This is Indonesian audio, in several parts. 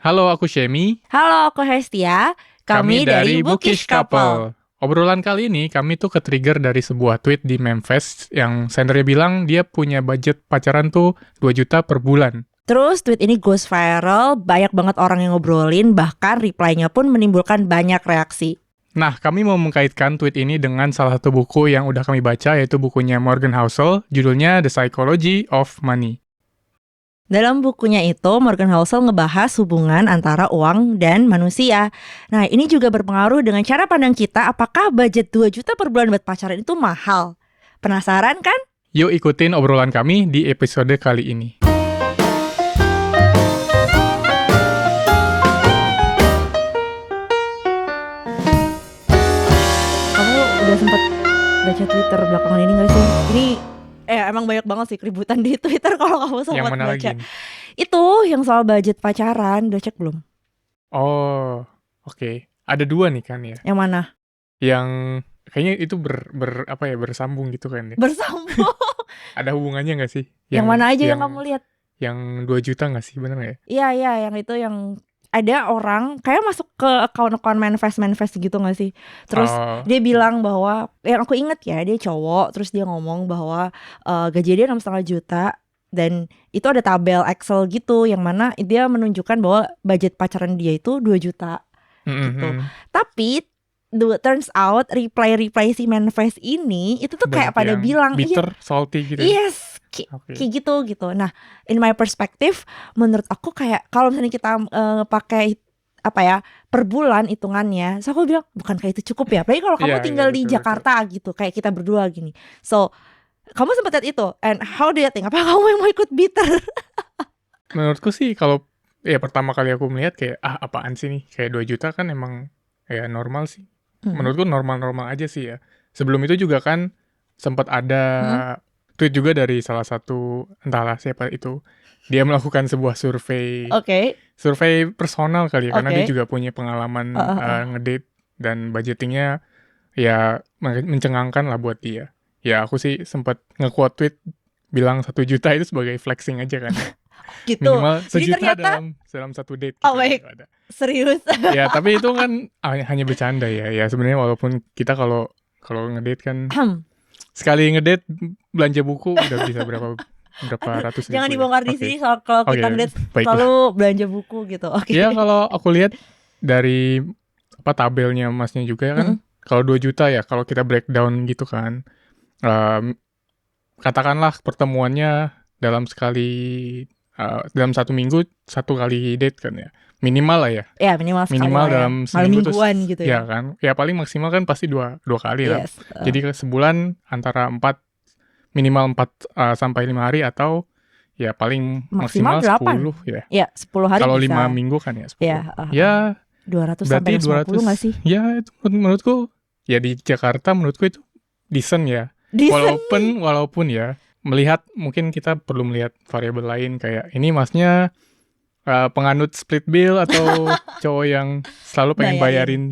Halo, aku Shemi. Halo, aku Hestia. Kami dari Bookish Couple. Obrolan kali ini kami tuh ke-trigger dari sebuah tweet di Memfest yang sendernya bilang dia punya budget pacaran tuh 2 juta per bulan. Terus tweet ini goes viral, banyak banget orang yang ngobrolin, bahkan reply-nya pun menimbulkan banyak reaksi. Nah, kami mau mengkaitkan tweet ini dengan salah satu buku yang udah kami baca, yaitu bukunya Morgan Housel, judulnya The Psychology of Money. Dalam bukunya itu, Morgan Housel ngebahas hubungan antara uang dan manusia. Nah, ini juga berpengaruh dengan cara pandang kita apakah budget 2 juta per bulan buat pacaran itu mahal. Penasaran kan? Yuk ikutin obrolan kami di episode kali ini. Kamu udah sempet baca Twitter belakangan ini gak sih? Ini emang banyak banget sih keributan di Twitter kalau kamu Yang sempat mana baca. lagi? Itu yang soal budget pacaran, udah cek belum? Oh, oke. Ada 2 nih kan ya. Yang mana? Yang kayaknya itu bersambung gitu kan ya. Bersambung. Ada hubungannya nggak sih? Yang mana aja yang kamu lihat? Yang 2 juta nggak sih, bener nggak ya? Iya, yang itu yang ada orang kayak masuk ke account manifest gitu nggak sih? Terus dia bilang bahwa, yang aku inget ya, dia cowok, terus dia ngomong bahwa gaji dia 6,5 juta. Dan itu ada tabel Excel gitu, yang mana dia menunjukkan bahwa budget pacaran dia itu 2 juta gitu. Tapi turns out reply si manifest ini itu tuh kayak pada bilang bitter, salty gitu. Yes, kayak gitu. Nah, in my perspective, menurut aku kayak kalau misalnya kita pakai per bulan hitungannya, so aku bilang bukan kayak itu cukup ya. Apalagi kalau kamu tinggal di Jakarta gitu, kayak kita berdua gini. So kamu sempat lihat itu, and how do you think? Apa kamu yang mau ikut bitter? Menurutku sih kalau pertama kali aku melihat kayak apaan sih nih, kayak 2 juta kan emang ya normal sih. Menurutku normal-normal aja sih ya. Sebelum itu juga kan sempat ada tweet juga dari salah satu, entahlah siapa itu, dia melakukan sebuah survei. Survei personal kali ya, karena dia juga punya pengalaman ngedate dan budgetingnya ya mencengangkan lah buat dia. Ya aku sih sempat nge-quote tweet bilang 1 juta itu sebagai flexing aja kan. Gitu. Minimal 1 juta ternyata, dalam satu date. Oh baik, serius. Ya tapi itu kan hanya bercanda ya. Ya sebenarnya walaupun kita kalau ngedate kan sekali ngedate belanja buku udah bisa berapa ratus ribu. Jangan dibongkar di sini soal kalau kita ngedate selalu belanja buku gitu. Ya kalau aku lihat dari tabelnya masnya juga kan, kalau 2 juta ya kalau kita breakdown gitu kan. Katakanlah pertemuannya dalam dalam 1 minggu 1 kali date kan ya, minimal lah ya. Ya minimal dalam seminggu mingguan gitu ya kan, ya paling maksimal kan pasti dua kali lah. Jadi sebulan antara minimal 4 sampai 5 hari, atau ya paling maksimal 10 ya. Ya 10 hari kalau bisa. 5 minggu kan ya 10. Ya 200 sampai 150 nggak sih? Ya itu menurutku ya di Jakarta menurutku itu decent ya. Walaupun ya melihat, mungkin kita perlu melihat variabel lain kayak ini masnya penganut split bill atau cowok yang selalu pengen bayarin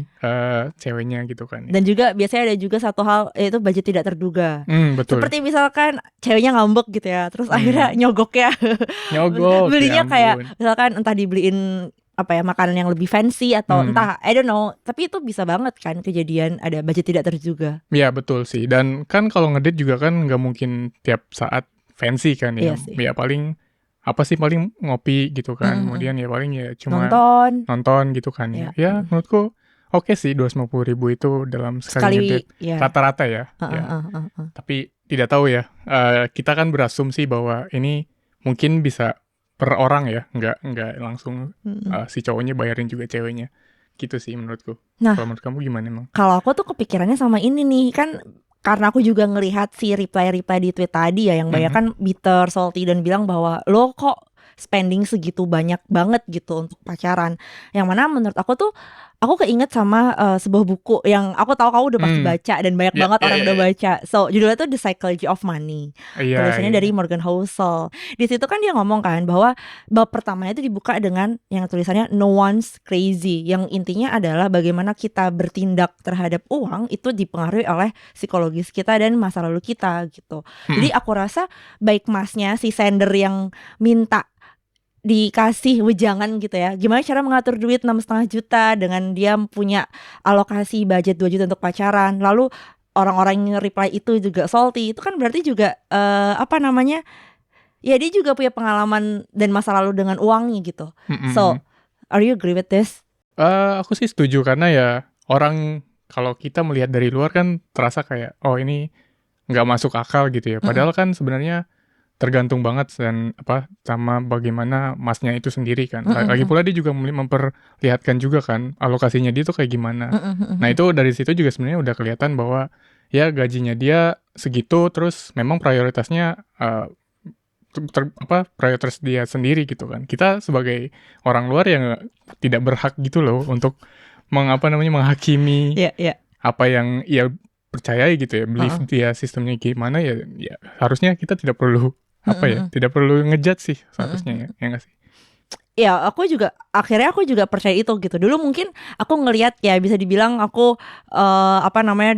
ceweknya gitu kan ya. Dan juga biasanya ada juga satu hal, yaitu budget tidak terduga. Betul. Seperti misalkan ceweknya ngambek gitu ya, terus akhirnya nyogok belinya kayak misalkan entah dibeliin makanan yang lebih fancy atau entah, I don't know. Tapi itu bisa banget kan kejadian ada budget tidak terduga. Ya betul sih. Dan kan kalau ngedate juga kan nggak mungkin tiap saat fancy kan ya. Ya paling ngopi gitu kan. Kemudian ya paling ya cuma nonton gitu kan ya. Ya menurutku oke sih 250.000 itu dalam sekali ngedate rata-rata ya. Tapi tidak tahu ya. Kita kan berasumsi bahwa ini mungkin bisa per orang ya, nggak langsung si cowoknya bayarin juga ceweknya, gitu sih menurutku. Nah, kalau menurut kamu gimana emang? Kalau aku tuh kepikirannya sama ini nih, kan karena aku juga ngelihat si reply di tweet tadi ya, yang banyak kan bitter, salty, dan bilang bahwa lo kok spending segitu banyak banget gitu untuk pacaran. Yang mana menurut aku tuh, aku keinget sama sebuah buku yang aku tahu kamu udah pasti baca, dan banyak banget orang udah baca. So judulnya tuh The Psychology of Money. Tulisannya dari Morgan Housel. Di situ kan dia ngomong kan bahwa bab pertamanya itu dibuka dengan yang tulisannya No One's Crazy, yang intinya adalah bagaimana kita bertindak terhadap uang itu dipengaruhi oleh psikologis kita dan masa lalu kita gitu. Jadi aku rasa baik masnya si sender yang minta dikasih wejangan gitu ya, gimana cara mengatur duit 6,5 juta dengan dia punya alokasi budget 2 juta untuk pacaran, lalu orang-orang yang reply itu juga salty, itu kan berarti juga apa namanya, ya dia juga punya pengalaman dan masa lalu dengan uangnya gitu. So, are you agree with this? Aku sih setuju karena ya orang kalau kita melihat dari luar kan terasa kayak oh ini nggak masuk akal gitu ya. Padahal kan sebenarnya tergantung banget dan sama bagaimana masnya itu sendiri kan. Lagi pula dia juga memperlihatkan juga kan alokasinya dia tuh kayak gimana. Nah itu dari situ juga sebenarnya udah kelihatan bahwa ya gajinya dia segitu, terus memang prioritasnya prioritas dia sendiri gitu kan. Kita sebagai orang luar yang tidak berhak gitu loh untuk menghakimi apa yang ia percayai gitu ya, belief dia sistemnya gimana ya harusnya kita tidak perlu tidak perlu ngejudge sih seharusnya ya nggak sih? Ya akhirnya aku juga percaya itu gitu. Dulu mungkin aku ngelihat ya bisa dibilang aku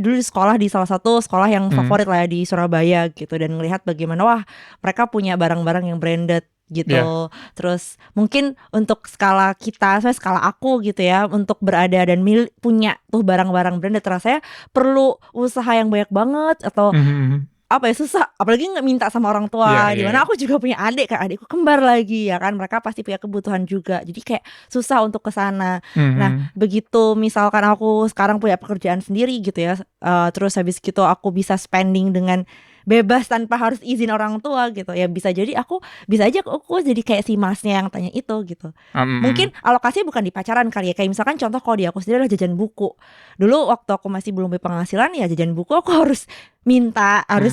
dulu di sekolah di salah satu sekolah yang favorit lah ya di Surabaya gitu, dan ngelihat bagaimana wah mereka punya barang-barang yang branded gitu. Terus mungkin untuk skala kita, saya skala aku gitu ya, untuk berada dan punya tuh barang-barang branded rasanya perlu usaha yang banyak banget atau susah, apalagi nggak minta sama orang tua. Dimana aku juga punya adik kan, adikku kembar lagi ya kan, mereka pasti punya kebutuhan juga, jadi kayak susah untuk kesana. Nah begitu misalkan aku sekarang punya pekerjaan sendiri gitu ya, terus habis gitu aku bisa spending dengan bebas tanpa harus izin orang tua gitu ya, bisa aja aku jadi kayak si masnya yang tanya itu gitu. Mungkin alokasinya bukan di pacaran kali ya, kayak misalkan contoh kalau di aku sendiri adalah jajan buku. Dulu waktu aku masih belum berpenghasilan ya jajan buku aku harus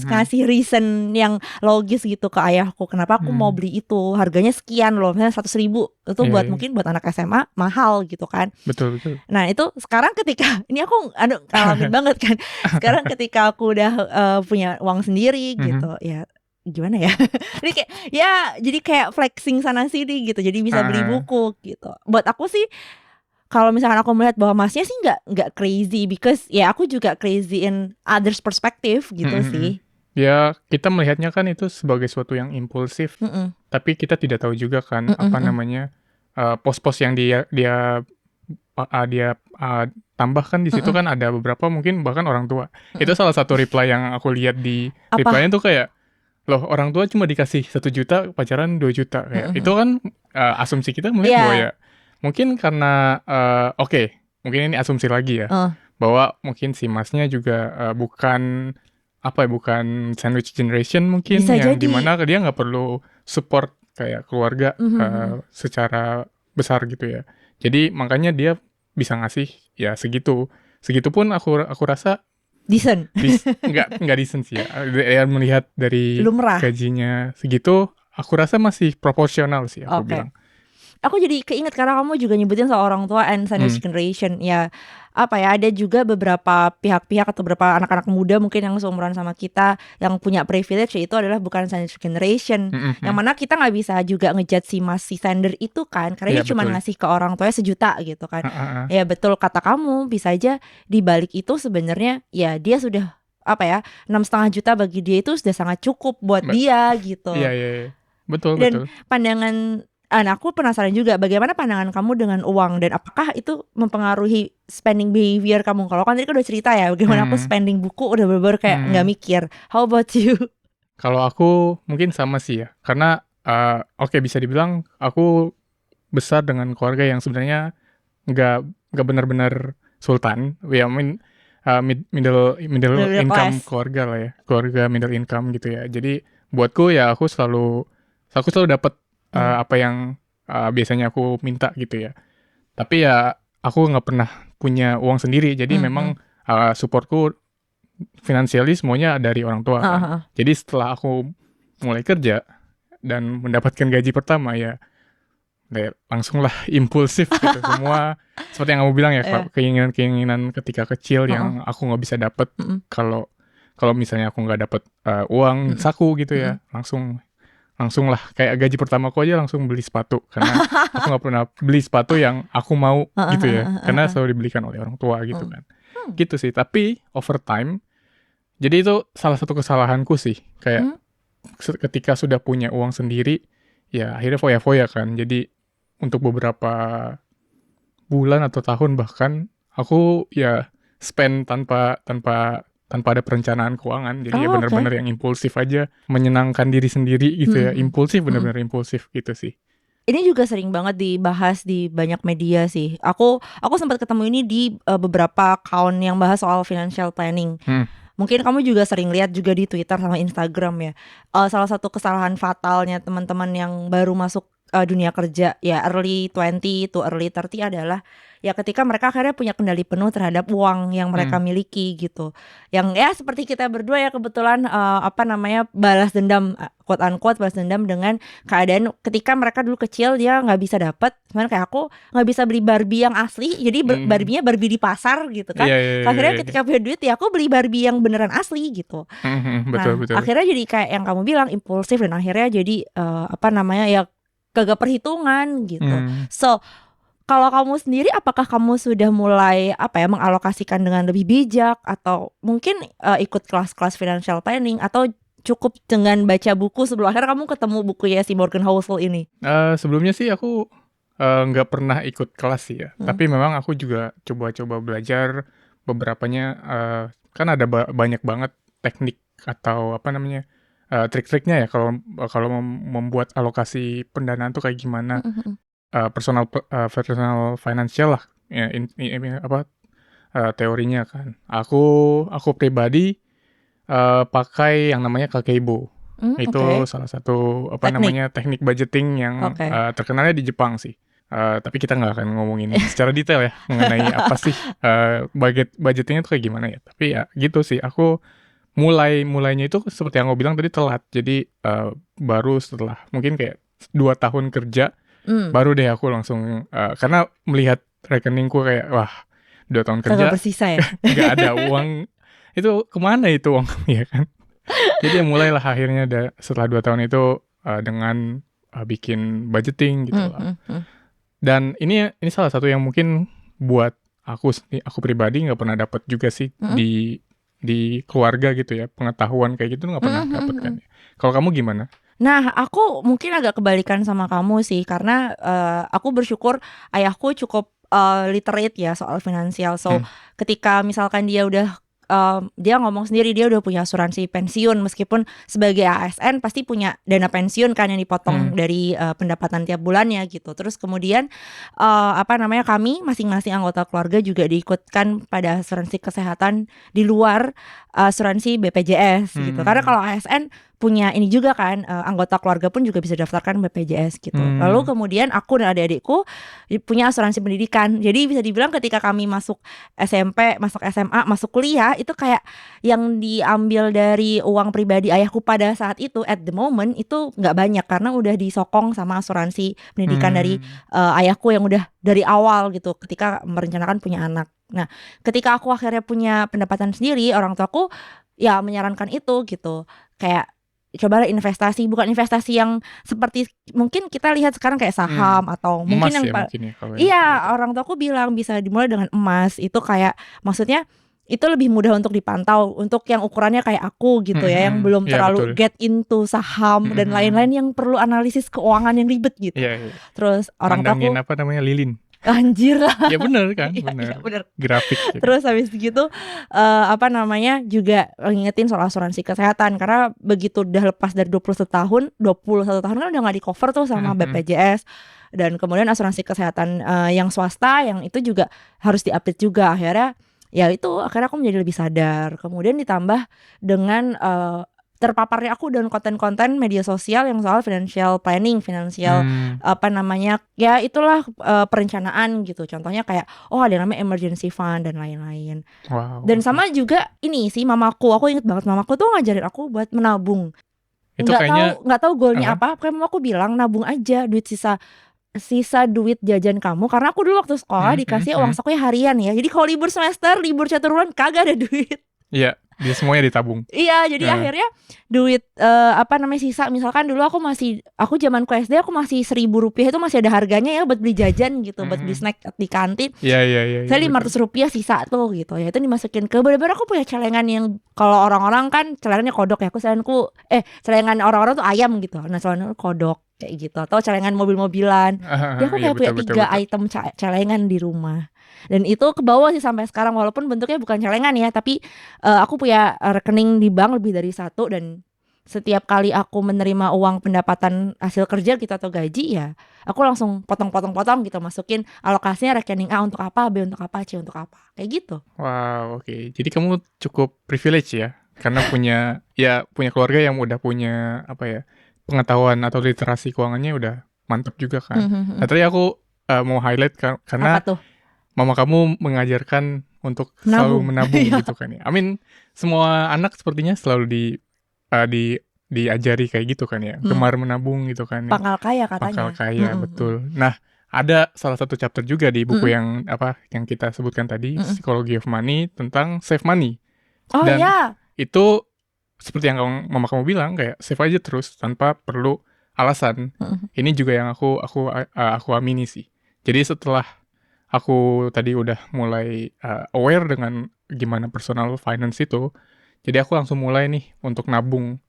ngasih reason yang logis gitu ke ayahku kenapa aku mau beli itu, harganya sekian loh, misalnya 100.000 itu mungkin buat anak SMA mahal gitu kan. Betul. Nah itu sekarang ketika ini aku ngalamin banget kan, sekarang ketika aku udah punya uang sendiri gitu ya gimana ya jadi kayak flexing sana sini gitu, jadi bisa beli buku gitu. Buat aku sih kalau misalkan aku melihat bahwa masnya sih nggak crazy, because ya aku juga crazy in others perspective gitu sih. Ya kita melihatnya kan itu sebagai suatu yang impulsif, tapi kita tidak tahu juga kan pos-pos yang dia tambahkan di situ kan ada beberapa mungkin bahkan orang tua. Itu salah satu reply yang aku lihat di reply-nya tuh kayak loh orang tua cuma dikasih 1 juta pacaran 2 juta kayak itu kan asumsi kita melihat bahwa ya mungkin karena mungkin ini asumsi lagi ya bahwa mungkin si masnya juga bukan sandwich generation mungkin bisa yang jadi. Dimana dia nggak perlu support kayak keluarga secara besar gitu ya, jadi makanya dia bisa ngasih ya segitu pun aku rasa decent. Nggak decent sih ya, melihat dari lumrah gajinya segitu aku rasa masih proporsional sih aku bilang. Aku jadi keinget karena kamu juga nyebutin soal orang tua and sandwich generation. Ya ada juga beberapa pihak-pihak atau beberapa anak-anak muda mungkin yang seumuran sama kita yang punya privilege, yaitu adalah bukan sandwich generation. Yang mana kita nggak bisa juga ngejudge si sender itu kan, karena dia cuma ngasih ke orang tuanya 1 juta gitu kan. Ya betul kata kamu, bisa aja di balik itu sebenarnya ya dia sudah 6,5 juta bagi dia itu sudah sangat cukup buat dia gitu. Iya. Betul. Dan pandangan aku penasaran juga bagaimana pandangan kamu dengan uang, dan apakah itu mempengaruhi spending behavior kamu. Kalau kan tadi udah cerita ya bagaimana aku spending buku udah bener-bener kayak nggak mikir. How about you? Kalau aku mungkin sama sih ya, karena bisa dibilang aku besar dengan keluarga yang sebenarnya nggak benar-benar sultan. Ya middle income keluarga lah ya, keluarga middle income gitu ya. Jadi buatku ya aku selalu dapat apa yang biasanya aku minta gitu ya. Tapi ya aku nggak pernah punya uang sendiri, jadi memang supportku financially semuanya dari orang tua kan. Jadi setelah aku mulai kerja dan mendapatkan gaji pertama ya langsung lah impulsif gitu. Semua seperti yang kamu bilang ya, keinginan ketika kecil yang aku nggak bisa dapat kalau misalnya aku nggak dapat uang saku gitu ya, langsung lah kayak gaji pertamaku aja langsung beli sepatu, karena aku nggak pernah beli sepatu yang aku mau gitu ya, karena selalu dibelikan oleh orang tua gitu kan. Gitu sih. Tapi over time, jadi itu salah satu kesalahanku sih, kayak ketika sudah punya uang sendiri ya akhirnya foya-foya kan. Jadi untuk beberapa bulan atau tahun bahkan aku ya spend tanpa ada perencanaan keuangan. Jadi ya Oh, oke. benar-benar yang impulsif aja, menyenangkan diri sendiri gitu ya. Mm-mm. Impulsif, Mm-mm. benar-benar impulsif gitu sih. Ini juga sering banget dibahas di banyak media sih. Aku sempat ketemu ini di beberapa account yang bahas soal financial planning. Hmm. Mungkin kamu juga sering lihat juga di Twitter sama Instagram ya. Salah satu kesalahan fatalnya teman-teman yang baru masuk dunia kerja ya early 20 to early 30 adalah ya ketika mereka akhirnya punya kendali penuh terhadap uang yang mereka miliki gitu. Yang ya seperti kita berdua ya kebetulan balas dendam quote unquote balas dendam dengan keadaan ketika mereka dulu kecil dia nggak bisa dapat, sebenarnya kayak aku nggak bisa beli Barbie yang asli, jadi Barbie-nya Barbie di pasar gitu kan. Iya, iya, iya, Akhirnya iya. ketika punya duit ya aku beli Barbie yang beneran asli gitu. Betul, Nah, betul. akhirnya jadi kayak yang kamu bilang impulsif dan akhirnya jadi ya kagak perhitungan gitu. So, kalau kamu sendiri apakah kamu sudah mulai mengalokasikan dengan lebih bijak atau mungkin ikut kelas-kelas financial planning atau cukup dengan baca buku sebelum akhirnya kamu ketemu bukunya si Morgan Housel ini? Sebelumnya sih aku nggak pernah ikut kelas sih ya. Tapi memang aku juga coba-coba belajar beberapanya. Kan ada banyak banget teknik atau trik-triknya ya kalau membuat alokasi pendanaan tuh kayak gimana. Personal financial lah ya, teorinya kan. Aku pribadi pakai yang namanya Kakeibo. Itu salah satu teknik budgeting yang terkenalnya di Jepang sih. Tapi kita nggak akan ngomongin secara detail ya mengenai apa sih budgetingnya itu kayak gimana ya. Tapi ya gitu sih. Aku mulainya itu seperti yang aku bilang tadi telat. Jadi baru setelah mungkin kayak 2 tahun kerja baru deh aku langsung karena melihat rekeningku kayak wah 2 tahun kerja Kagak bersisa ya. nggak ada uang. Itu kemana itu uang ya kan. Jadi mulailah akhirnya setelah 2 tahun itu dengan bikin budgeting gitu lah. Dan ini salah satu yang mungkin buat aku pribadi nggak pernah dapat juga sih di keluarga gitu ya, pengetahuan kayak gitu nggak pernah dapat kan. Kalau kamu gimana? Nah, aku mungkin agak kebalikan sama kamu sih karena aku bersyukur ayahku cukup literate ya soal finansial. So, ketika misalkan dia ngomong sendiri dia udah punya asuransi pensiun meskipun sebagai ASN pasti punya dana pensiun kan yang dipotong dari pendapatan tiap bulannya gitu. Terus kemudian kami masing-masing anggota keluarga juga diikutkan pada asuransi kesehatan di luar asuransi BPJS gitu. Karena kalau ASN punya ini juga kan anggota keluarga pun juga bisa daftarkan BPJS gitu. Lalu kemudian aku dan adik-adikku punya asuransi pendidikan. Jadi bisa dibilang ketika kami masuk SMP, masuk SMA, masuk kuliah itu kayak yang diambil dari uang pribadi ayahku pada saat itu at the moment itu nggak banyak karena udah disokong sama asuransi pendidikan dari ayahku yang udah dari awal gitu ketika merencanakan punya anak. Nah, ketika aku akhirnya punya pendapatan sendiri, orang tuaku ya menyarankan itu gitu. Kayak cobalah investasi, bukan investasi yang seperti mungkin kita lihat sekarang kayak saham atau mungkin emas yang ya mungkin ya kalau iya orang tuaku bilang bisa dimulai dengan emas. Itu kayak maksudnya itu lebih mudah untuk dipantau untuk yang ukurannya kayak aku gitu ya yang belum ya, terlalu betul. get into saham dan lain-lain yang perlu analisis keuangan yang ribet gitu. Iya. Terus orang tuaku lilin. Anjir lah. Ya bener kan, Iya, bener. Grafik gitu. Terus habis gitu juga ngingetin soal asuransi kesehatan karena begitu udah lepas dari 21 tahun kan udah gak di cover tuh sama BPJS. Dan kemudian asuransi kesehatan yang swasta yang itu juga harus diupdate juga. Akhirnya aku menjadi lebih sadar. Kemudian ditambah dengan terpaparnya aku dan konten-konten media sosial yang soal financial planning, ya itulah perencanaan gitu. Contohnya kayak ada namanya emergency fund dan lain-lain. Wow. Dan sama juga ini sih mamaku, aku inget banget mamaku tuh ngajarin aku buat menabung. Itu kayaknya nggak tahu goalnya apa. Pokoknya mamaku bilang nabung aja duit sisa duit jajan kamu karena aku dulu waktu sekolah dikasih uang sakunya harian ya. Jadi kalau libur semester, libur 1 bulan kagak ada duit. Iya, dia semuanya ditabung. Iya, jadi akhirnya duit sisa misalkan dulu aku zamanku SD aku masih Rp1.000 itu masih ada harganya ya buat beli jajan gitu, buat beli snack di kantin. Iya. Saya Rp500 sisa tuh gitu ya, itu dimasukin ke bener-bener aku punya celengan yang kalau orang-orang kan celengannya kodok ya, celengan orang-orang tuh ayam gitu. Nah, celengan kodok kayak gitu, atau celengan mobil-mobilan. Jadi aku Iya kayak punya betul 3 betul. item celengan di rumah. Dan itu ke bawah sih sampai sekarang, walaupun bentuknya bukan celengan ya, tapi aku punya rekening di bank lebih dari satu, dan setiap kali aku menerima uang pendapatan hasil kerja gitu atau gaji ya, aku langsung potong-potong-potong gitu, masukin alokasinya rekening A untuk apa, B untuk apa, C untuk apa, kayak gitu. Wow, oke. Jadi kamu cukup privilege ya, karena punya keluarga yang udah punya apa ya, pengetahuan atau literasi keuangannya udah mantap juga kan. Nah tadi aku mau highlight Apa karena tuh? mama kamu mengajarkan untuk selalu Nabung. menabung Iya. gitu kan ya. I mean, semua anak sepertinya selalu diajari kayak gitu kan ya, gemar menabung gitu kan ya. Pangkal kaya Pangkal katanya. kaya, betul. Nah, ada salah satu chapter juga di buku Mm-mm. yang kita sebutkan tadi, Mm-mm. Psychology of Money, tentang save money. Oh Dan ya. itu seperti yang mama kamu bilang, kayak save aja terus tanpa perlu alasan. Mm-mm. Ini juga yang aku amini sih. Jadi setelah aku tadi udah mulai aware dengan gimana personal finance itu, jadi aku langsung mulai nih untuk nabung.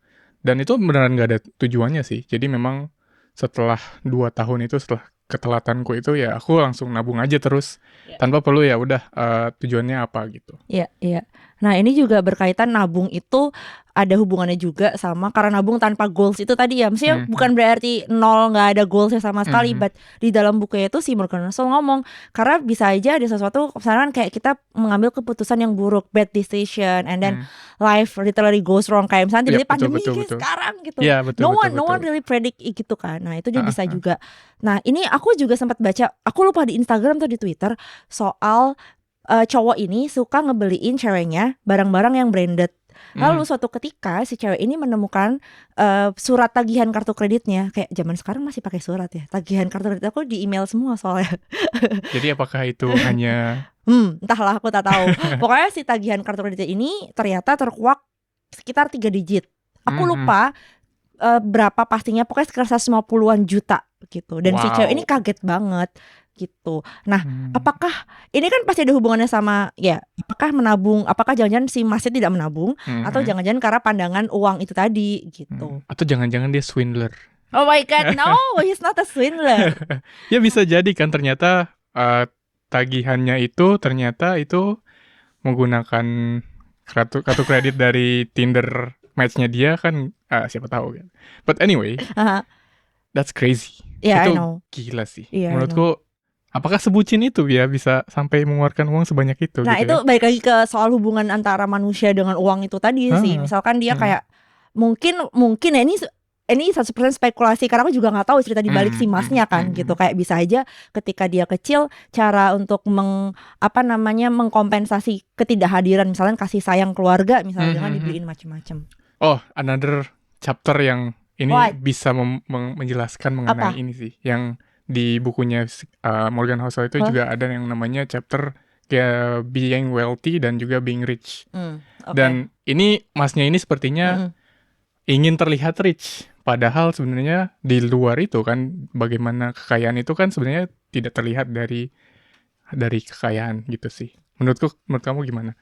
Dan itu beneran gak ada tujuannya sih. Jadi memang setelah 2 tahun itu, setelah ketelatanku itu, ya aku langsung nabung aja terus. Ya. Tanpa perlu ya udah tujuannya apa gitu. Iya, iya. Nah, ini juga berkaitan, nabung itu ada hubungannya juga sama, karena nabung tanpa goals itu tadi ya. Maksudnya bukan berarti nol, nggak ada goalsnya sama sekali, but di dalam bukunya itu si Morgan Housel ngomong, karena bisa aja ada sesuatu, misalkan kayak kita mengambil keputusan yang buruk, bad decision, and then life literally goes wrong. Kayak misalnya tiba-tiba pandemi kayak sekarang gitu. Iya, betul, No betul. one really predict gitu kan. Nah, itu bisa juga. Nah, ini aku juga sempat baca, aku lupa di Instagram atau di Twitter, soal cowok ini suka ngebeliin ceweknya barang-barang yang branded. Lalu suatu ketika si cewek ini menemukan surat tagihan kartu kreditnya. Kayak zaman sekarang masih pakai surat ya. Tagihan kartu kredit aku di email semua soalnya. Jadi apakah itu hanya Entahlah, aku tak tahu. Pokoknya si tagihan kartu kreditnya ini ternyata terkuak sekitar 3 digit. Aku lupa berapa pastinya, pokoknya sekitar 150-an juta gitu. Dan si cewek ini kaget banget gitu. Nah, apakah ini kan pasti ada hubungannya sama ya, apakah menabung, apakah jangan-jangan si masnya tidak menabung, atau jangan-jangan karena pandangan uang itu tadi gitu. Atau jangan-jangan dia swindler. Oh my god, no, he's not a swindler. Ya bisa jadi kan, ternyata tagihannya itu ternyata itu menggunakan kartu kredit dari Tinder match-nya dia kan, siapa tahu kan. But anyway, that's crazy. Yeah, itu I know. Gila sih. Yeah, menurutku, apakah sebutin itu ya bisa sampai mengeluarkan uang sebanyak itu? Nah, gitu itu balik lagi ke soal hubungan antara manusia dengan uang itu tadi sih. Misalkan dia kayak mungkin ya, ini 100% spekulasi, karena aku juga nggak tahu cerita di balik si masnya kan gitu. Kayak bisa aja ketika dia kecil, cara untuk mengkompensasi ketidakhadiran, misalnya kasih sayang keluarga misalnya, dengan dibeliin macem-macem. Oh, another chapter yang ini bisa menjelaskan mengenai ini sih. Yang di bukunya Morgan Housel itu juga ada yang namanya chapter kayak being wealthy dan juga being rich. Dan ini masnya ini sepertinya ingin terlihat rich. Padahal sebenarnya di luar itu kan, bagaimana kekayaan itu kan sebenarnya tidak terlihat dari kekayaan gitu sih. Menurut kamu gimana?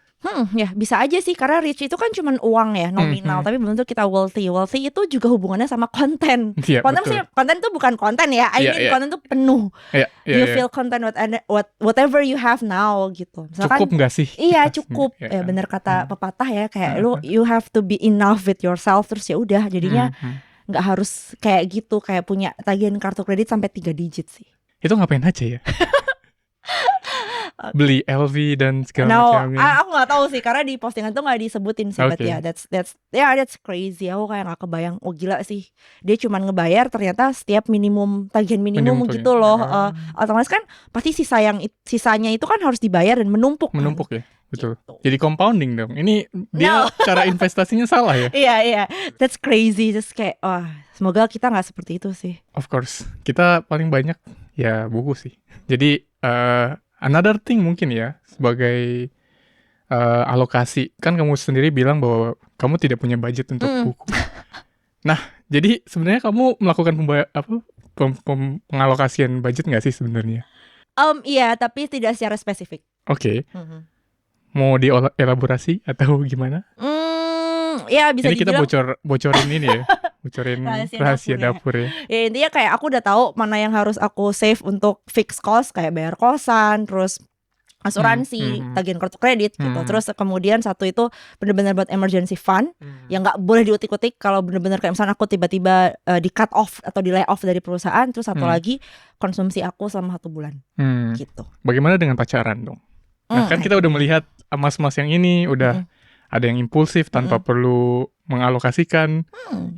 Ya bisa aja sih, karena rich itu kan cuma uang ya, nominal, tapi belum tentu kita wealthy. Wealthy itu juga hubungannya sama konten. Konten itu bukan konten ya, konten itu penuh. You feel content whatever you have now gitu. Misalkan, cukup nggak sih? Iya cukup. Ya bener kata pepatah ya, kayak you have to be enough with yourself, terus ya udah jadinya nggak harus kayak gitu, kayak punya tagihan kartu kredit sampai 3 digit sih. Itu ngapain aja ya? Beli LV dan segala macamnya. Aku nggak tahu sih, karena di postingan tuh nggak disebutin sih. But ya that's crazy. Aku kayak nggak kebayang. Oh gila sih, dia cuma ngebayar ternyata setiap tagihan minimum gitu loh. Otomatis kan pasti sisanya itu kan harus dibayar dan menumpuk ya, betul gitu. Jadi compounding dong. Ini dia cara investasinya salah ya. Iya that's crazy. Just kayak semoga kita nggak seperti itu sih. Of course, kita paling banyak ya buku sih. Jadi another thing mungkin ya, sebagai alokasi, kan kamu sendiri bilang bahwa kamu tidak punya budget untuk buku. Nah, jadi sebenarnya kamu melakukan pengalokasian budget nggak sih sebenarnya? Iya, tapi tidak secara spesifik. Oke. Mau dielaborasi atau gimana? Ya bisa ini dibilang. Kita bocorin ini ya. bocorin Rahasia rahasia dapur dapur ya. Ya intinya kayak aku udah tahu mana yang harus aku save untuk fix cost kayak bayar kosan, terus asuransi, tagihan kartu kredit gitu. Terus kemudian satu itu benar-benar buat emergency fund yang nggak boleh diutik-utik kalau benar-benar kayak misalnya aku tiba-tiba di cut off atau di lay off dari perusahaan. Terus satu lagi konsumsi aku selama 1 bulan gitu. Bagaimana dengan pacaran dong? Nah kan kita udah melihat mas-mas yang ini udah ada yang impulsif tanpa perlu mengalokasikan,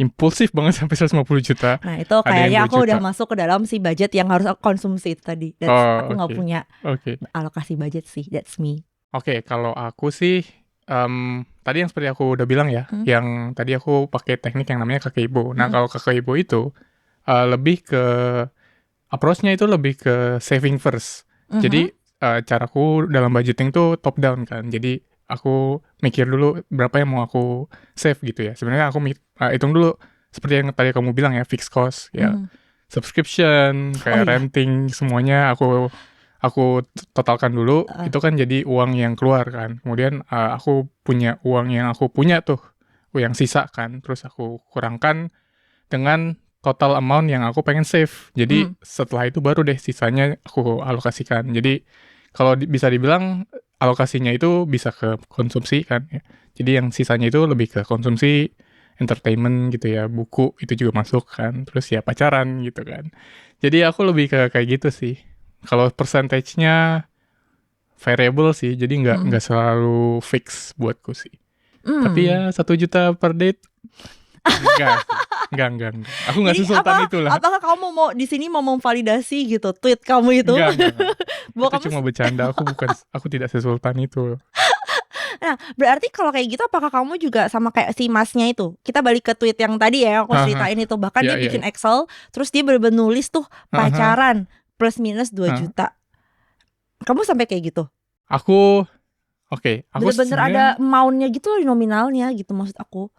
impulsif banget sampai 150 juta. Nah itu kayaknya aku udah masuk ke dalam si budget yang harus aku konsumsi itu tadi. Aku nggak punya alokasi budget sih, that's me. Oke, kalau aku sih tadi yang seperti aku udah bilang ya, yang tadi aku pakai teknik yang namanya Kakeibo. Nah kalau Kakeibo itu lebih ke approach-nya itu lebih ke saving first. Jadi caraku dalam budgeting tuh top down kan. Jadi aku mikir dulu berapa yang mau aku save gitu ya. Sebenarnya aku hitung dulu seperti yang tadi kamu bilang ya, fixed cost ya, subscription, kayak renting semuanya aku totalkan dulu. Itu kan jadi uang yang keluar kan. Kemudian aku punya uang yang aku punya tuh, yang sisa kan. Terus aku kurangkan dengan total amount yang aku pengen save. Jadi setelah itu baru deh sisanya aku alokasikan. Jadi kalau bisa dibilang alokasinya itu bisa ke konsumsi kan ya. Jadi yang sisanya itu lebih ke konsumsi, entertainment gitu ya, buku itu juga masuk kan. Terus ya pacaran gitu kan. Jadi aku lebih ke kayak gitu sih. Kalau percentage-nya variable sih, jadi nggak selalu fix buatku sih. Tapi ya 1 juta per date enggak. Aku nggak sesultan itu lah. Apakah kamu mau di sini mau memvalidasi gitu tweet kamu itu? Enggak. Itu cuma bercanda. Aku tidak sesultan itu. Nah, berarti kalau kayak gitu apakah kamu juga sama kayak si masnya itu? Kita balik ke tweet yang tadi ya, aku ceritain itu. Bahkan dia bikin Excel, terus dia bener-bener nulis tuh pacaran plus minus 2 juta. Kamu sampai kayak gitu? Aku bener-bener ada amount-nya gitu loh, nominalnya gitu maksud aku.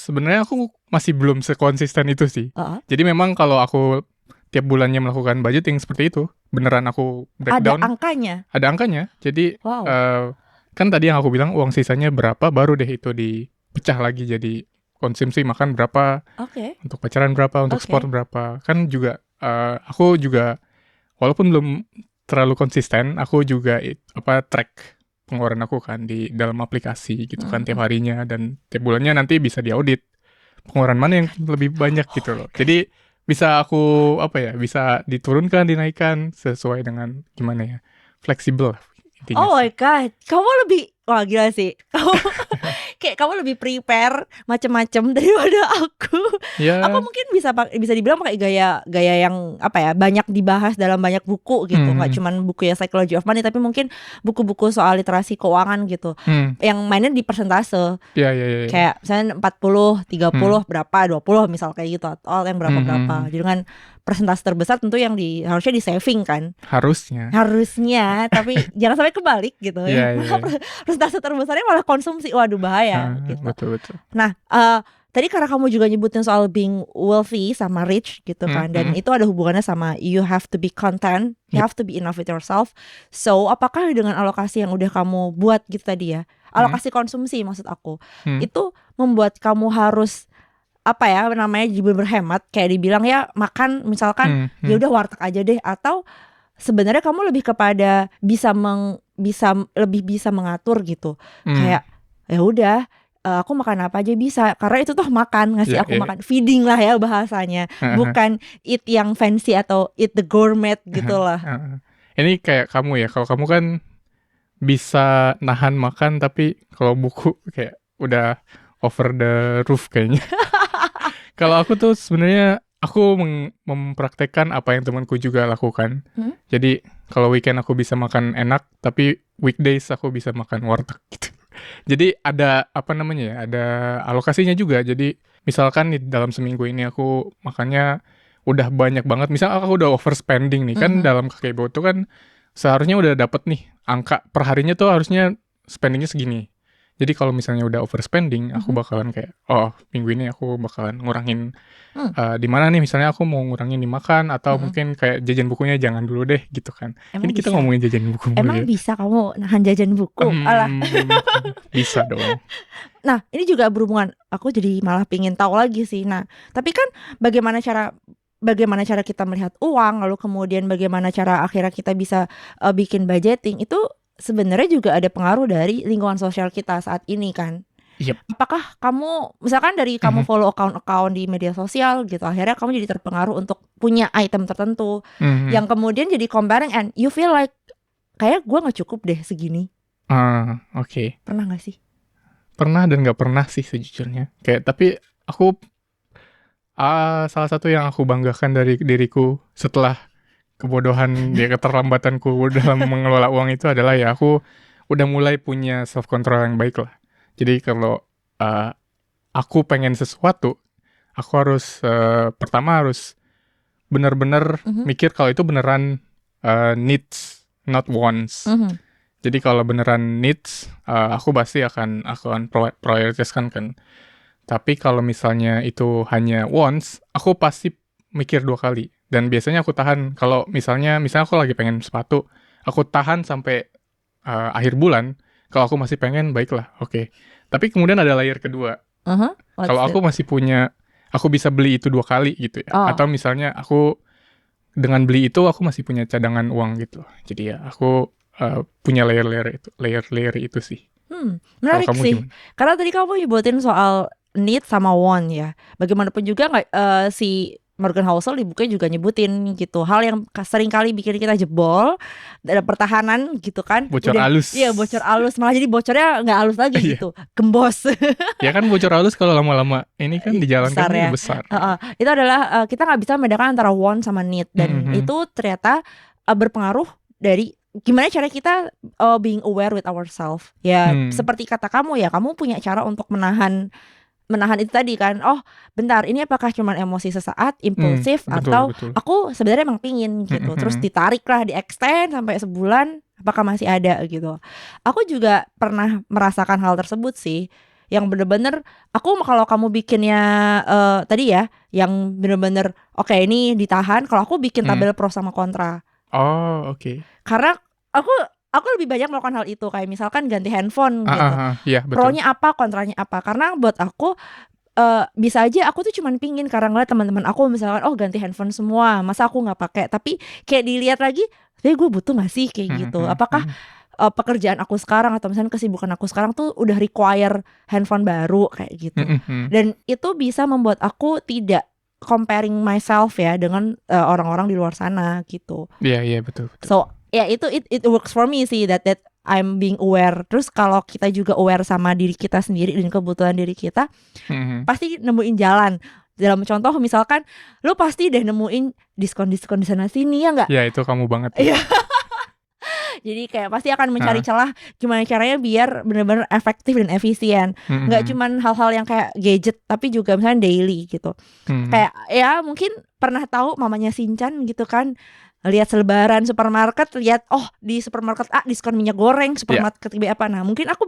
Sebenarnya aku masih belum sekonsisten itu sih. Jadi memang kalau aku tiap bulannya melakukan budgeting seperti itu, beneran aku breakdown. Ada angkanya. Jadi kan tadi yang aku bilang uang sisanya berapa, baru deh itu dipecah lagi jadi konsumsi makan berapa, untuk pacaran berapa, untuk sport berapa. Kan juga aku juga walaupun belum terlalu konsisten, aku juga track pengeluaran aku kan di dalam aplikasi gitu kan tiap harinya, dan tiap bulannya nanti bisa diaudit pengeluaran mana yang lebih banyak gitu loh. Jadi bisa aku bisa diturunkan, dinaikkan sesuai dengan gimana ya, fleksibel intinya. Oh my god, kamu lebih wah gila sih. Kamu lebih prepare macam-macam daripada aku. Aku mungkin bisa dibilang pakai gaya yang banyak dibahas dalam banyak buku gitu. Nggak cuman buku ya Psychology of Money, tapi mungkin buku-buku soal literasi keuangan gitu. Yang mainnya di persentase. Kayak misalnya 40, 30 berapa, 20 misal kayak gitu, atau yang berapa. Jadi kan persentase terbesar tentu yang harusnya di saving kan. Harusnya, tapi jangan sampai kebalik gitu ya. Persentase terbesarnya malah konsumsi. Waduh bahaya gitu. Betul. Nah, tadi karena kamu juga nyebutin soal being wealthy sama rich gitu kan, dan itu ada hubungannya sama you have to be content, you have to be enough with yourself. So, apakah dengan alokasi yang udah kamu buat gitu tadi ya, alokasi konsumsi maksud aku, itu membuat kamu harus jadi berhemat, kayak dibilang ya makan misalkan ya udah warteg aja deh, atau sebenarnya kamu lebih kepada lebih bisa mengatur gitu, kayak ya udah aku makan apa aja bisa, karena itu tuh makan, ngasih aku makan, feeding lah ya bahasanya, bukan eat yang fancy atau eat the gourmet gitu lah. Ini kayak kamu ya, kalau kamu kan bisa nahan makan, tapi kalau buku kayak udah over the roof kayaknya. Kalau aku tuh sebenarnya aku mempraktekkan apa yang temanku juga lakukan. Jadi kalau weekend aku bisa makan enak, tapi weekdays aku bisa makan warteg gitu. Jadi ada ada alokasinya juga. Jadi misalkan nih dalam seminggu ini aku makannya udah banyak banget. Misal aku udah overspending nih kan, dalam Kakeibo tuh kan seharusnya udah dapet nih angka per harinya tuh harusnya spendingnya segini. Jadi kalau misalnya udah overspending, aku bakalan kayak, oh minggu ini aku bakalan ngurangin di mana nih, misalnya aku mau ngurangin di makan atau mungkin kayak jajan bukunya jangan dulu deh gitu kan. Emang Ini kita bisa? ngomongin jajan buku mulu Emang ya. bisa kamu nahan jajan buku? Alah. Bisa dong. Nah, ini juga berhubungan. Aku jadi malah pingin tahu lagi sih. Nah, tapi kan bagaimana cara kita melihat uang, lalu kemudian bagaimana cara akhirnya kita bisa bikin budgeting itu sebenarnya juga ada pengaruh dari lingkungan sosial kita saat ini kan. Yep. Apakah kamu misalkan dari kamu follow account di media sosial gitu, akhirnya kamu jadi terpengaruh untuk punya item tertentu yang kemudian jadi comparing and you feel like kayak gue nggak cukup deh segini. Oke. Pernah nggak sih? Pernah dan nggak pernah sih sejujurnya. Kayak tapi aku salah satu yang aku banggakan dari diriku setelah kebodohan keterlambatanku dalam mengelola uang itu adalah ya aku udah mulai punya self control yang baik lah. Jadi kalau aku pengen sesuatu, aku harus pertama harus benar-benar mikir kalau itu beneran needs, not wants. Jadi kalau beneran needs, aku pasti akan prioritaskan kan. Tapi kalau misalnya itu hanya wants, aku pasti mikir 2 kali. Dan biasanya aku tahan. Kalau misalnya aku lagi pengen sepatu, aku tahan sampai akhir bulan. Kalau aku masih pengen, baiklah, oke. Tapi kemudian ada layer kedua. Kalau aku masih punya, aku bisa beli itu 2 kali gitu ya. Atau misalnya aku dengan beli itu aku masih punya cadangan uang gitu. Jadi ya aku punya layer itu sih. Menarik sih. Gimana? Karena tadi kamu nyebutin soal need sama want ya. Bagaimanapun juga si Morgan Housel di bukunya juga nyebutin gitu hal yang sering kali bikin kita jebol, ada pertahanan gitu kan. Bocor halus. Iya, bocor halus, malah jadi bocornya nggak halus lagi gitu, gembos. Ya kan bocor halus kalau lama-lama ini kan dijalankan besar. Itu adalah kita nggak bisa membedakan antara want sama need dan itu ternyata berpengaruh dari gimana cara kita being aware with ourselves. Ya seperti kata kamu ya, kamu punya cara untuk menahan itu tadi kan. Oh bentar, ini apakah cuma emosi sesaat, impulsif, atau aku sebenarnya emang pingin gitu. Terus ditarik lah, di extend sampai sebulan, apakah masih ada gitu. Aku juga pernah merasakan hal tersebut sih. Yang bener-bener aku kalau kamu bikinnya tadi ya, yang bener-bener oke, ini ditahan. Kalau aku bikin tabel pro sama kontra. Oh oke. Karena aku lebih banyak melakukan hal itu, kayak misalkan ganti handphone gitu. Iya, betul. Pro-nya apa, kontranya apa. Karena buat aku bisa aja aku tuh cuman pingin karena ngeliat teman-teman aku misalkan ganti handphone semua, masa aku nggak pakai. Tapi kayak dilihat lagi, gue butuh nggak sih kayak gitu. Apakah pekerjaan aku sekarang atau misalnya kesibukan aku sekarang tuh udah require handphone baru kayak gitu. Dan itu bisa membuat aku tidak comparing myself ya dengan orang-orang di luar sana gitu. Iya betul. So ya itu it works for me sih, that I'm being aware. Terus kalau kita juga aware sama diri kita sendiri dan kebutuhan diri kita, pasti nemuin jalan. Dalam contoh misalkan lu pasti deh nemuin diskon di sana sini, ya nggak? Ya itu kamu banget. Iya. Jadi kayak pasti akan mencari celah gimana caranya biar benar-benar efektif dan efisien. Nggak cuman hal-hal yang kayak gadget, tapi juga misalnya daily gitu. Kayak ya mungkin pernah tahu mamanya Shinchan gitu kan, lihat selebaran supermarket, lihat di supermarket A diskon minyak goreng, supermarket B apa. Nah mungkin aku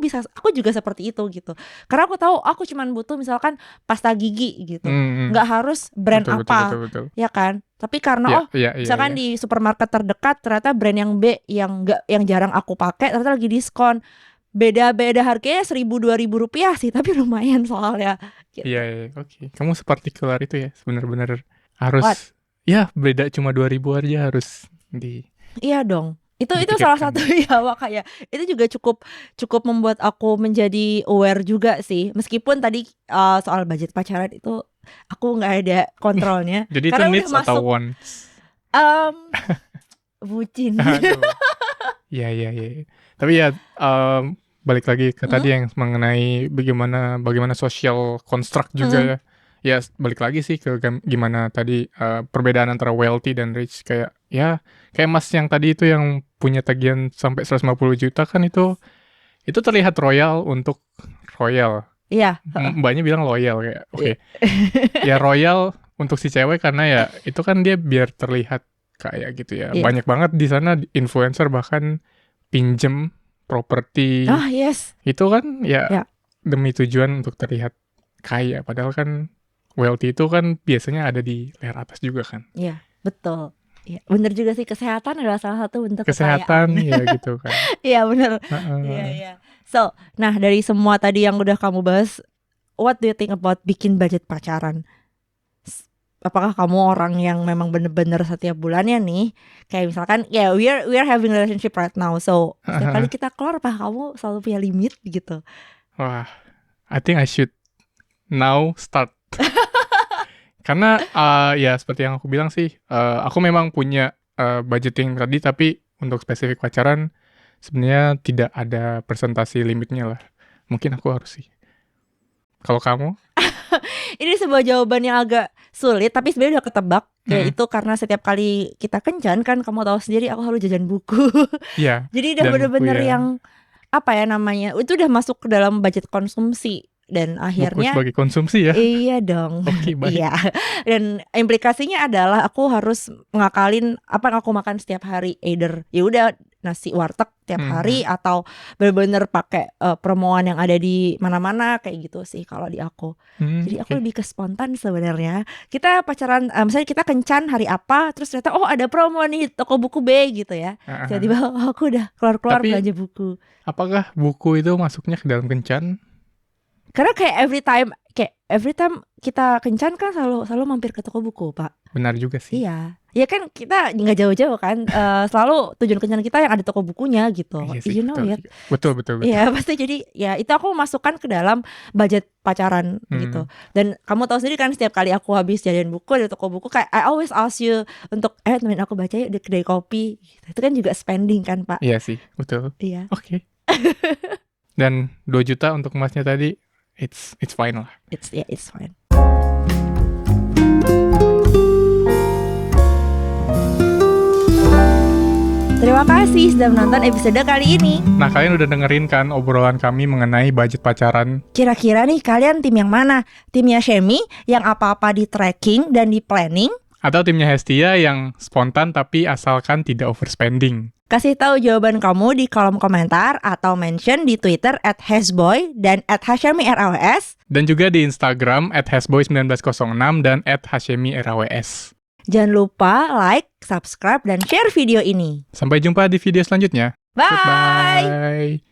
juga seperti itu gitu. Karena aku tahu aku cuman butuh misalkan pasta gigi gitu, nggak harus brand betul. Ya kan. Tapi karena misalkan di supermarket terdekat ternyata brand yang B yang jarang aku pakai ternyata lagi diskon. Beda harganya 1.000-2.000 rupiah sih, tapi lumayan soalnya gitu. Iya, oke. Kamu separtikular itu ya, benar-benar harus. Ya beda cuma 2.000 aja harus Iya dong. Itu salah satu ya makanya itu juga cukup membuat aku menjadi aware juga sih. Meskipun tadi soal budget pacaran itu aku nggak ada kontrolnya. Jadi itu needs atau wants? Bucin. Iya. Tapi ya balik lagi ke tadi yang mengenai bagaimana social construct juga ya. Ya balik lagi sih ke gimana tadi perbedaan antara wealthy dan rich. Kayak Mas yang tadi itu yang punya tagihan sampai 150 juta kan itu terlihat royal untuk royal. Iya. Mbaknya bilang loyal kayak oke. Ya royal untuk si cewek karena ya itu kan dia biar terlihat kayak gitu ya. Banyak banget di sana influencer bahkan pinjem properti. Yes. Itu kan Ya. demi tujuan untuk terlihat kaya. Padahal kan wealthy itu kan biasanya ada di layar atas juga kan. Iya, betul. Ya, bener juga sih, kesehatan adalah salah satu bentuk Kesehatan kekayaan. ya gitu kan. Iya bener. Heeh. Iya. So, nah dari semua tadi yang udah kamu bahas, what do you think about bikin budget pacaran? Apakah kamu orang yang memang bener-bener setiap bulannya nih, kayak misalkan ya we are having relationship right now, so setiap kali kita keluar apakah kamu selalu punya limit gitu? Wah, I think I should now start. Karena ya seperti yang aku bilang sih, aku memang punya budgeting tadi, tapi untuk spesifik pacaran sebenarnya tidak ada presentasi limitnya lah. Mungkin aku harus sih. Kalau kamu? Ini sebuah jawaban yang agak sulit, tapi sebenarnya udah ketebak. Itu karena setiap kali kita kencan kan, kamu tahu sendiri aku harus jajan buku. Iya. Jadi udah bener-bener yang apa ya namanya, itu udah masuk ke dalam budget konsumsi. Dan akhirnya buku sebagai konsumsi ya? Iya dong. Oke, baik. Iya. Dan implikasinya adalah aku harus ngakalin apa yang aku makan setiap hari, either ya udah nasi warteg tiap hari atau bener-bener pakai promoan yang ada di mana-mana kayak gitu sih kalau di aku. Jadi aku lebih ke spontan sebenarnya. Kita pacaran, misalnya kita kencan hari apa, terus ternyata ada promo nih toko buku B gitu ya. Tiba-tiba aku udah keluar-keluar belanja buku. Apakah buku itu masuknya ke dalam kencan? Karena kayak every time kita kencan kan selalu mampir ke toko buku, Pak. Benar juga sih. Iya. Ya kan kita nggak jauh-jauh kan, selalu tujuan kencan kita yang ada toko bukunya gitu. Iya sih, You know it. Betul. Iya pasti, jadi ya itu aku masukkan ke dalam budget pacaran gitu. Dan kamu tahu sendiri kan, setiap kali aku habis jajan buku di toko buku, kayak I always ask you untuk temenin aku baca yuk di kedai kopi gitu. Itu kan juga spending kan, Pak. Iya sih, betul. Iya. Oke. Dan 2 juta untuk emasnya tadi, it's fine lah. It's fine. Terima kasih sudah menonton episode kali ini. Nah, kalian udah dengerin kan obrolan kami mengenai budget pacaran. Kira-kira nih kalian tim yang mana? Timnya Shemi yang apa-apa di tracking dan di planning? Atau timnya Hestia yang spontan tapi asalkan tidak overspending? Kasih tahu jawaban kamu di kolom komentar atau mention di Twitter @hashboy dan @hashemi_raws. Dan juga di Instagram @hashboy1906 dan @hashemi_raws. Jangan lupa like, subscribe, dan share video ini. Sampai jumpa di video selanjutnya. Bye! Goodbye.